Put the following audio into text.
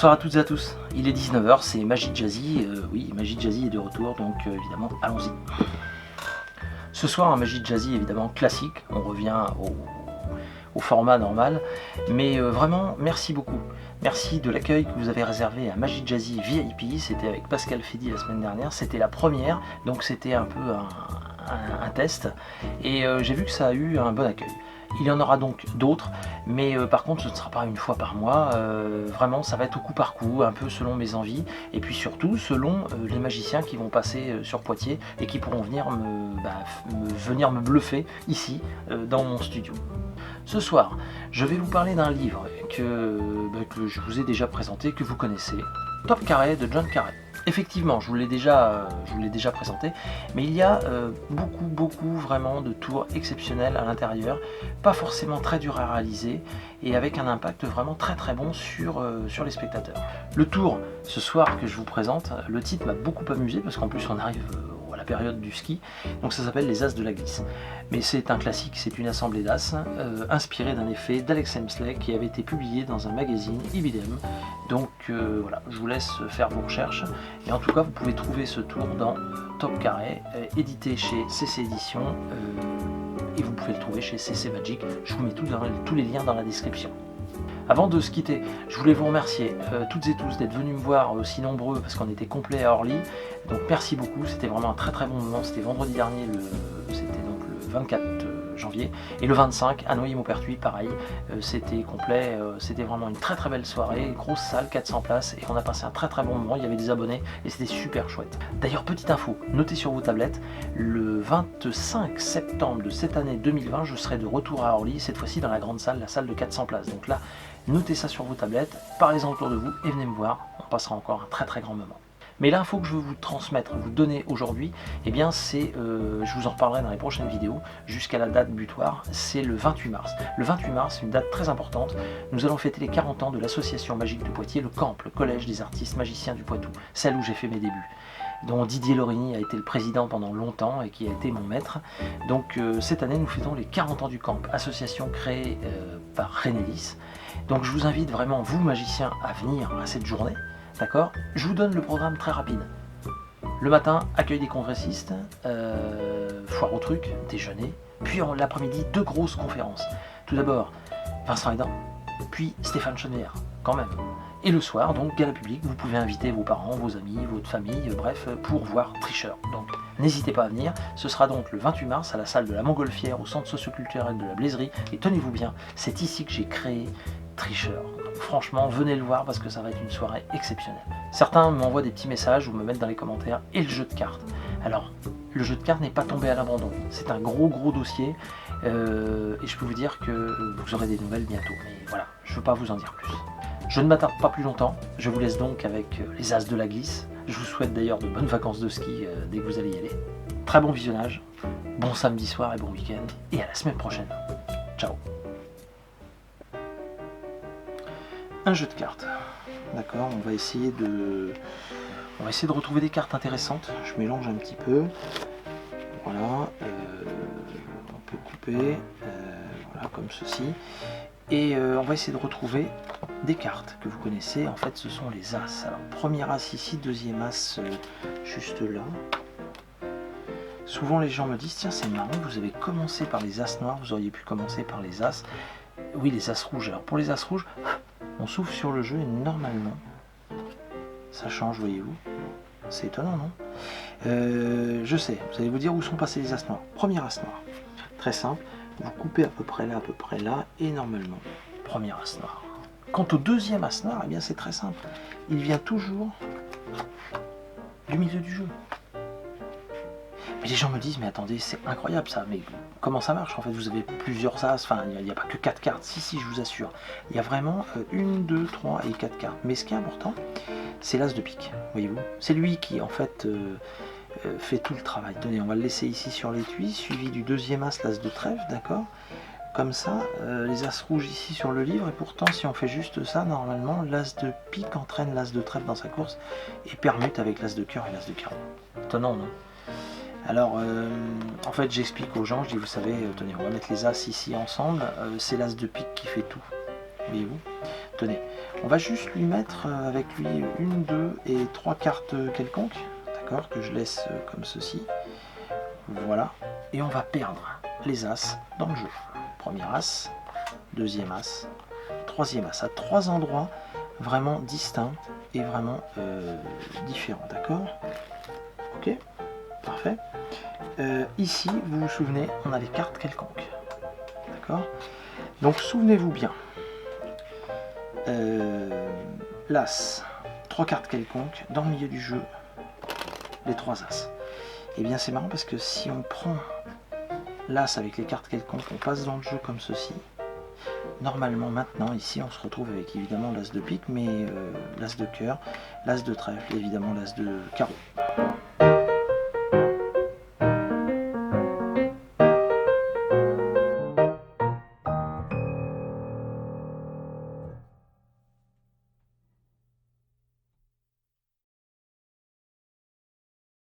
Bonsoir à toutes et à tous, il est 19h, c'est Magic Jazzy, oui Magic Jazzy est de retour, donc évidemment allons-y. Ce soir un Magic Jazzy évidemment classique, on revient au format normal, mais vraiment merci beaucoup. Merci de l'accueil que vous avez réservé à Magic Jazzy VIP, c'était avec Pascal Fedi la semaine dernière, c'était la première, donc c'était un peu un test, et j'ai vu que ça a eu un bon accueil. Il y en aura donc d'autres, mais par contre ce ne sera pas une fois par mois, vraiment ça va être au coup par coup, un peu selon mes envies, et puis surtout selon les magiciens qui vont passer sur Poitiers et qui pourront venir me bluffer ici, dans mon studio. Ce soir, je vais vous parler d'un livre que je vous ai déjà présenté, que vous connaissez, Top Carré de John Carré. Effectivement, je vous l'ai déjà présenté, mais il y a beaucoup vraiment de tours exceptionnels à l'intérieur, pas forcément très dur à réaliser, et avec un impact vraiment très bon sur les spectateurs. Le tour, ce soir que je vous présente, le titre m'a beaucoup amusé, parce qu'en plus on arrive à la période du ski, donc ça s'appelle les As de la glisse. Mais c'est un classique, c'est une assemblée d'As, inspirée d'un effet d'Alex Hemsley qui avait été publié dans un magazine IBM. Donc voilà, je vous laisse faire vos recherches. Et en tout cas, vous pouvez trouver ce tour dans Top Carré, édité chez CC Éditions, et vous pouvez le trouver chez CC Magic. Je vous mets tous les liens dans la description. Avant de se quitter, je voulais vous remercier toutes et tous d'être venus me voir aussi nombreux parce qu'on était complet à Orly. Donc merci beaucoup, c'était vraiment un très bon moment. C'était vendredi dernier, c'était donc le 24 janvier, et le 25 à Noyer-Maupertuis, pareil, c'était complet, c'était vraiment une très belle soirée, grosse salle, 400 places, et on a passé un très bon moment. Il y avait des abonnés et c'était super chouette. D'ailleurs, petite info, notez sur vos tablettes, le 25 septembre de cette année 2020, je serai de retour à Orly, cette fois-ci dans la grande salle, la salle de 400 places. Donc là, notez ça sur vos tablettes, parlez-en autour de vous et venez me voir, on passera encore un très grand moment. Mais l'info que je veux vous transmettre, vous donner aujourd'hui, eh bien c'est, je vous en reparlerai dans les prochaines vidéos, jusqu'à la date butoir, c'est le 28 mars. Le 28 mars, une date très importante, nous allons fêter les 40 ans de l'association magique de Poitiers, le CAMP, le Collège des artistes magiciens du Poitou, celle où j'ai fait mes débuts, dont Didier Lorini a été le président pendant longtemps et qui a été mon maître. Donc cette année, nous fêtons les 40 ans du CAMP, association créée par René Lys. Donc je vous invite vraiment, vous magiciens, à venir à cette journée. D'accord ? Je vous donne le programme très rapide. Le matin, accueil des congressistes, foire au truc, déjeuner, puis l'après-midi, 2 grosses conférences. Tout d'abord, Vincent Aidant, puis Stéphane Chaumière, quand même. Et le soir, donc, gala public, vous pouvez inviter vos parents, vos amis, votre famille, bref, pour voir Tricheur. Donc, n'hésitez pas à venir. Ce sera donc le 28 mars à la salle de la Montgolfière, au centre socioculturel de la Blaiserie. Et tenez-vous bien, c'est ici que j'ai créé Tricheur. Donc, franchement, venez le voir parce que ça va être une soirée exceptionnelle. Certains m'envoient des petits messages ou me mettent dans les commentaires « et le jeu de cartes ». Alors, le jeu de cartes n'est pas tombé à l'abandon. C'est un gros dossier et je peux vous dire que vous aurez des nouvelles bientôt. Mais voilà, je ne veux pas vous en dire plus. Je ne m'attarde pas plus longtemps, je vous laisse donc avec les As de la glisse. Je vous souhaite d'ailleurs de bonnes vacances de ski dès que vous allez y aller. Très bon visionnage, bon samedi soir et bon week-end, et à la semaine prochaine. Ciao. Un jeu de cartes. D'accord, on va essayer de retrouver des cartes intéressantes. Je mélange un petit peu. Voilà, on peut couper, voilà, comme ceci. Et on va essayer de retrouver des cartes que vous connaissez. En fait, ce sont les As. Alors, premier As ici, deuxième As juste là. Souvent, les gens me disent, tiens, c'est marrant, vous avez commencé par les As noirs, vous auriez pu commencer par les As. Oui, les As rouges. Alors, pour les As rouges, on souffle sur le jeu et normalement, ça change, voyez-vous. C'est étonnant, non ? Je sais, vous allez vous dire où sont passés les As noirs. Premier As noir. Très simple. Vous coupez à peu près là, et normalement, premier As noir. Quant au deuxième As noir, eh bien c'est très simple. Il vient toujours du milieu du jeu. Mais les gens me disent, mais attendez, c'est incroyable ça, mais comment ça marche ? En fait, vous avez plusieurs As, enfin, il n'y a pas que 4 cartes, si, je vous assure. Il y a vraiment 1, 2, 3 et 4 cartes. Mais ce qui est important, c'est l'As de pique, voyez-vous. C'est lui qui, en fait... fait tout le travail. Tenez, on va le laisser ici sur l'étui, suivi du deuxième As, l'As de trèfle, d'accord ? Comme ça, les As rouges ici sur le livre, et pourtant si on fait juste ça, normalement, l'As de pique entraîne l'As de trèfle dans sa course, et permute avec l'As de cœur et l'As de carreau. Étonnant, non ? Alors, en fait, j'explique aux gens, je dis, vous savez, tenez, on va mettre les As ici ensemble, c'est l'As de pique qui fait tout, voyez-vous ? tenez, on va juste lui mettre avec lui 1, 2 et 3 cartes quelconques, d'accord, que je laisse comme ceci. Voilà, et on va perdre les as dans le jeu. Premier as, deuxième as, troisième as, à 3 endroits vraiment distincts et vraiment différents, d'accord? Ok, parfait. Ici, vous vous souvenez, on a les cartes quelconques, d'accord? Donc souvenez-vous bien, l'as, 3 cartes quelconques, dans le milieu du jeu, les 3 as. Et bien c'est marrant parce que si on prend l'as avec les cartes quelconques, on passe dans le jeu comme ceci. Normalement maintenant ici on se retrouve avec évidemment l'as de pique, mais l'as de cœur, l'as de trèfle et évidemment l'as de carreau.